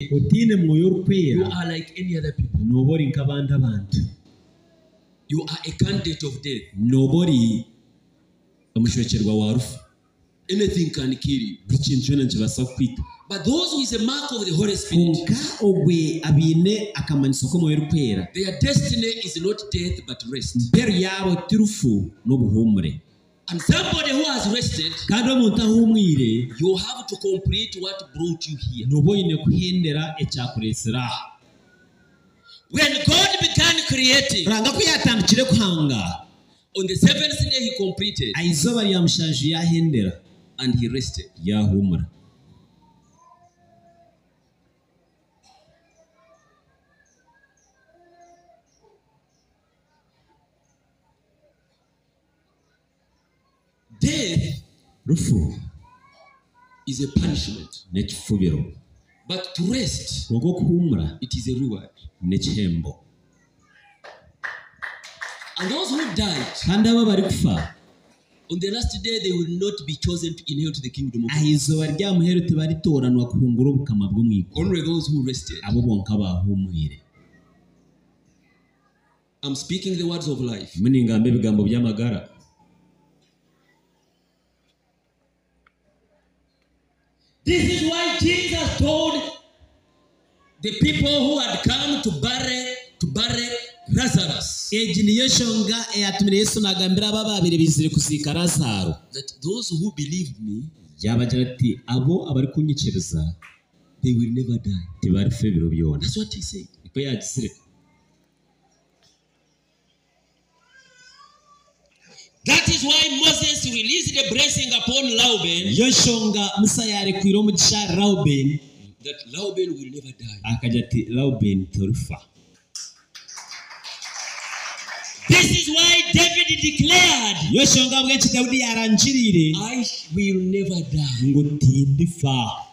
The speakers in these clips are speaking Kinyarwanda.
Utine moyo You rukwera are like any other people. nobori nk'abandi abantu. You are a candidate of death. Nobori omushwekerwa wa rufu. Anything can kill you. Buri kintu cyona kibasa kwita. But those with the mark of the Holy Spirit, Konka ogwe abine akamanyiso ko moyo rukwera. their destiny is not death but rest. Mpero yabo tirufu n'obuhumure. And somebody who has rested, Kandi omuntu ahumwire you have to complete what brought you here. noboine kuhendera ekyakuresera. When God began creating, Ranga ko yatandikire kuhanga. on the seventh day he completed Aizoba lya mushanju yahendera and he rested. yahumura. Death Rufu is a punishment, n'ekifubiro. but to rest, Konka okuhumura it is a reward. n'ekihembo. And those who died, Kandi aba bari kufa on the last day they will not be chosen to inherit the kingdom of God. ahizoba rya muhero tibaritoranwa kuhungura obukama bwo mwiko. Only those who rested. Abo bonka bahumwire. I'm speaking the words of life. Muningamba ebigambo by'amagara. This is why Jesus told the people who had come to bury Lazarus Egi niyo shonga eyatumire Yesu nagambira aba babiri bizire kuzika Lazaro. that those who believed me, Yabagira ati abo abari kunyikiriza they will never die. tibari fe biro byona. That's what he said. Iko yagisire. That is why Moses released the blessing upon Reuben, Yo shonga Musa yari kwiro mugisha Reuben that Reuben will never die. akaja ati Reuben torufa. This is why David declared, Yo shonga bwenchi Daudi yaranjirire I will never die. ngo tindifa.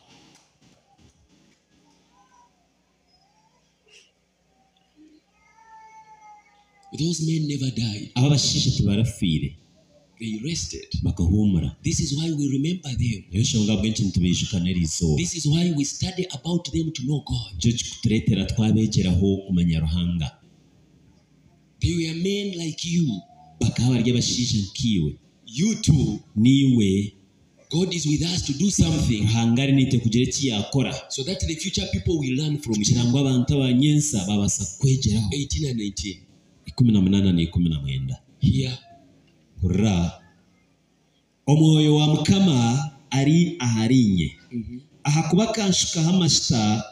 Those men never died. Aba bashishe tibarafire They rested. bakahumura. This is why we remember them. Yo shonga bwenchi ntubishukane rizo. This is why we study about them to know God. Cyo kuturetera twabegeraho kumenya ruhanga. They were men like you. Bakaba barya bashishe nkiwe. You too. Niwe God is with us to do something ruhangari nite kugira iki yakora so that the future people will learn from kugira it. ngo abantu abanyensa babasa kwegeraho. 18 and 19. 18 na 19. Here, Hurra. Omwoyo wa Mukama ari aharinye. Aha kuba kanshukaho amashita